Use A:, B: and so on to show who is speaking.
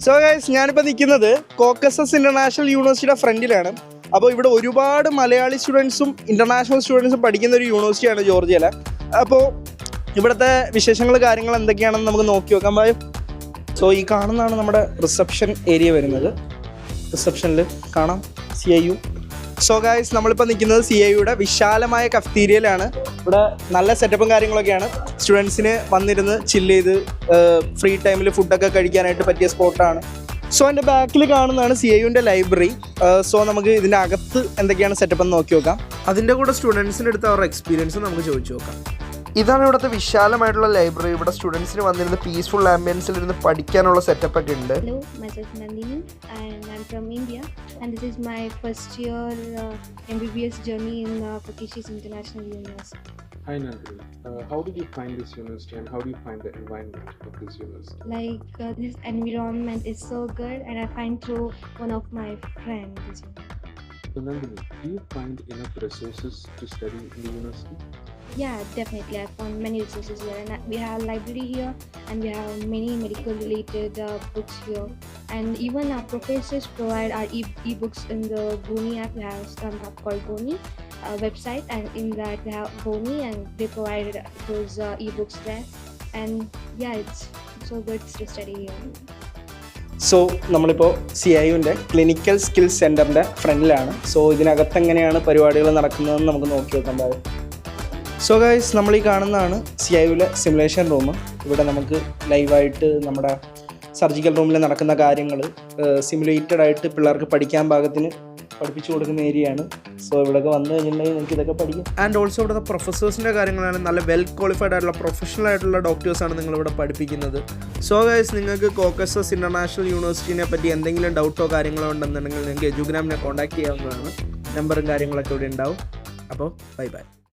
A: So guys, ഞാനിപ്പോൾ നിൽക്കുന്നത് Caucasus international യൂണിവേഴ്സിറ്റിയുടെ ഫ്രണ്ടിലാണ്. അപ്പോൾ ഇവിടെ ഒരുപാട് മലയാളി സ്റ്റുഡൻസും ഇൻ്റർനാഷണൽ സ്റ്റുഡൻസും പഠിക്കുന്ന ഒരു യൂണിവേഴ്സിറ്റിയാണ് ജോർജിയയിൽ. അപ്പോൾ ഇവിടുത്തെ വിശേഷങ്ങൾ കാര്യങ്ങൾ എന്തൊക്കെയാണെന്ന് നമുക്ക് നോക്കി നോക്കാൻ പായും. സോ ഈ കാണുന്നതാണ് നമ്മുടെ റിസപ്ഷൻ ഏരിയ വരുന്നത്. റിസപ്ഷനിൽ കാണാം CIU. സോ ഗൈസ്, നമ്മളിപ്പോൾ നിൽക്കുന്നത് CIUയുടെ വിശാലമായ കഫ്റ്റീരിയയിലാണ്. ഇവിടെ നല്ല സെറ്റപ്പും കാര്യങ്ങളൊക്കെയാണ്. സ്റ്റുഡൻസിന് വന്നിരുന്ന് ചില്ല് ചെയ്ത് ഫ്രീ ടൈമിൽ ഫുഡൊക്കെ കഴിക്കാനായിട്ട് പറ്റിയ സ്പോട്ടാണ്. സോ എൻ്റെ ബാക്കിൽ കാണുന്നതാണ് CIUൻ്റെ ലൈബ്രറി. സോ നമുക്ക് ഇതിൻ്റെ അകത്ത് എന്തൊക്കെയാണ് സെറ്റപ്പ് എന്ന് നോക്കി നോക്കാം. അതിൻ്റെ കൂടെ സ്റ്റുഡൻസിൻ്റെ അടുത്ത് അവരുടെ എക്സ്പീരിയൻസ് നമുക്ക് ചോദിച്ചു നോക്കാം. ഇതാണ് ഇവിടുത്തെ വിശാലമായിട്ടുള്ള ലൈബ്രറി. ഇവിടെ സ്റ്റുഡൻസിന് വന്നിരുന്ന് പീസ്ഫുൾ ആംബിയൻസിൽ ഇരുന്ന് പഠിക്കാനുള്ള സെറ്റപ്പ് ഒക്കെ ഉണ്ട്.
B: Hello, myself Nandini and I'm from India and this is my first year MBBS journey in Kokishis International University.
C: Hi Nandini, how did you find this university and how do you find the environment of this university?
B: This environment is so good and I find through one of my friends.
C: So Nandini, do you find enough resources to study in the university?
B: Yeah, definitely. I found many resources here and we have a library here and we have many medical related books here, and even our professors provide our e-books in the Goni app. We have some app called Goni website, and in that we have Goni and they provided those e-books there, and yeah, it's so good to study here.
A: So നമ്മളിപ്പോൾ CIUൻ്റെ clinical skills സെൻറ്ററിൻ്റെ ഫ്രണ്ടിലാണ്. So ഇതിനകത്ത് എങ്ങനെയാണ് പരിപാടികൾ നടക്കുന്നതെന്ന് നമുക്ക് നോക്കി നോക്കാൻ പായും. സോ ഗൈസ്, നമ്മൾ ഈ കാണുന്നതാണ് CIUലെ സിമുലേഷൻ റൂം. ഇവിടെ നമുക്ക് ലൈവായിട്ട് നമ്മുടെ സർജിക്കൽ റൂമിൽ നടക്കുന്ന കാര്യങ്ങൾ സിമുലേറ്റഡ് ആയിട്ട് പിള്ളേർക്ക് പഠിക്കാൻ പാകത്തിന് പഠിപ്പിച്ചു കൊടുക്കുന്ന ഏരിയയാണ്. സോ ഇവിടെയൊക്കെ വന്നു കഴിഞ്ഞിട്ടുണ്ടെങ്കിൽ നമുക്ക് ഇതൊക്കെ പഠിക്കും. ആൻഡ് ഓൾസോ ഇവിടുത്തെ പ്രൊഫസേഴ്സിൻ്റെ കാര്യങ്ങളാണ് നല്ല വെൽ ക്വാളിഫൈഡ് ആയിട്ടുള്ള പ്രൊഫഷണൽ ആയിട്ടുള്ള ഡോക്ടേഴ്സാണ് നിങ്ങളിവിടെ പഠിപ്പിക്കുന്നത്. സോ ഗൈസ്, നിങ്ങൾക്ക് കോക്കസസ് ഇൻ്റർനാഷണൽ യൂണിവേഴ്സിറ്റിനെ പറ്റി എന്തെങ്കിലും ഡൗട്ടോ കാര്യങ്ങളോ ഉണ്ടെന്നുണ്ടെങ്കിൽ നിങ്ങൾക്ക് എജുഗ്രാമിനെ കോൺടാക്ട് ചെയ്യാവുന്നതാണ്. നമ്പറും കാര്യങ്ങളൊക്കെ ഇവിടെ ഉണ്ടാവും. അപ്പോൾ ബൈ ബൈ.